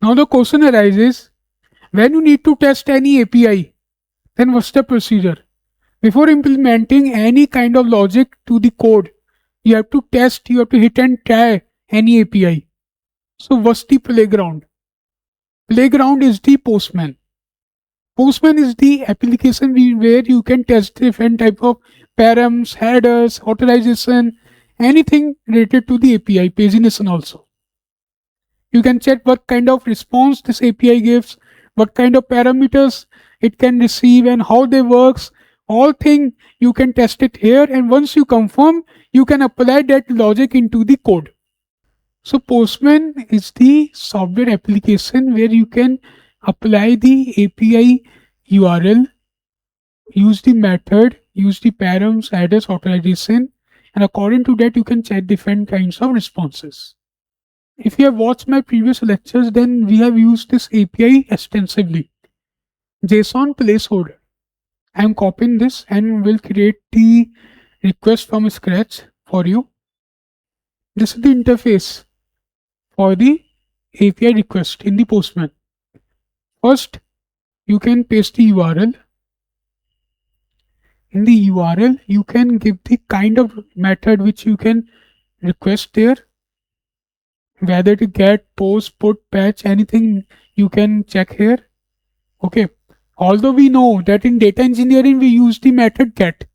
Now the question arises, when you need to test any API, then what's the procedure? Before implementing any kind of logic to the code, you have to test, you have to hit and try any API. So what's the playground? Playground is the Postman. Postman is the application where you can test different type of params, headers, authorization, anything related to the API, pagination also. You can check what kind of response this API gives, what kind of parameters it can receive and how they works. All thing you can test it here, and once you confirm, you can apply that logic into the code. So Postman is the software application where you can apply the API URL, use the method, use the params, address, authorization, and according to that you can check different kinds of responses. If you have watched my previous lectures, then we have used this API extensively. JSON placeholder. I am copying this and will create the request from scratch for you. This is the interface for the API request in the Postman. First, you can paste the URL. In the URL, you can give the kind of method which you can request there. Whether to get, post, put, patch, anything you can check here. Okay. Although we know that in data engineering we use the method get.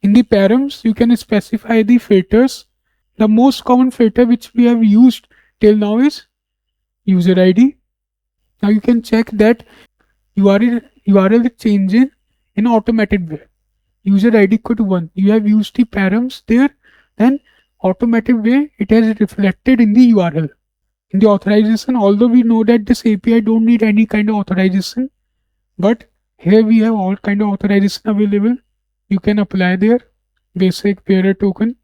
In the params, you can specify the filters. The most common filter which we have used till now is user ID. Now you can check that URL is changing in automated way. User ID equal to 1. You have used the params there, then automated way it has reflected in the URL. In the authorization, although we know that this API don't need any kind of authorization, but here we have all kind of authorization available. You can apply there. Basic bearer token.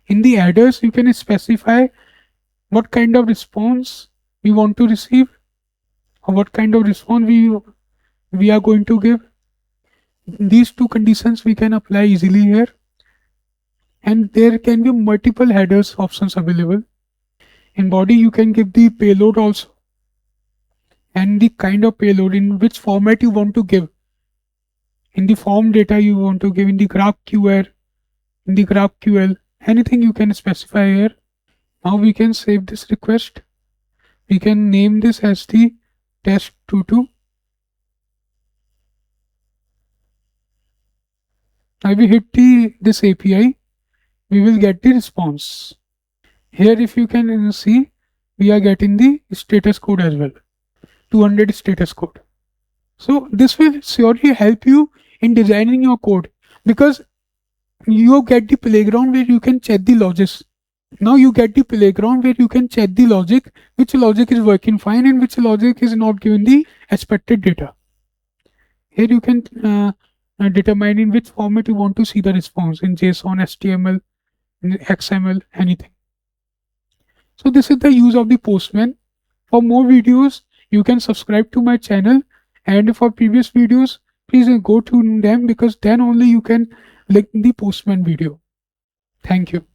In the headers, you can specify what kind of response we want to receive or what kind of response we are going to give. These two conditions we can apply easily here, and there can be multiple headers options available. In body, you can give the payload also and the kind of payload, in which format you want to give. In the form data you want to give, in the GraphQL, in the GraphQL, anything you can specify here. Now we can save this request. We can name this as the test22. Now we hit this API, we will get the response. Here if you can see, we are getting the status code as well. 200 status code. So this will surely help you in designing your code, because you get the playground where you can check the logics. Now you get the playground where you can check the logic, which logic is working fine and which logic is not giving the expected data. Here you can determine in which format you want to see the response, in JSON, HTML, XML, anything. So this is the use of the Postman. For more videos, you can subscribe to my channel, and for previous videos, please go to them, because then only you can link the Postman video. Thank you.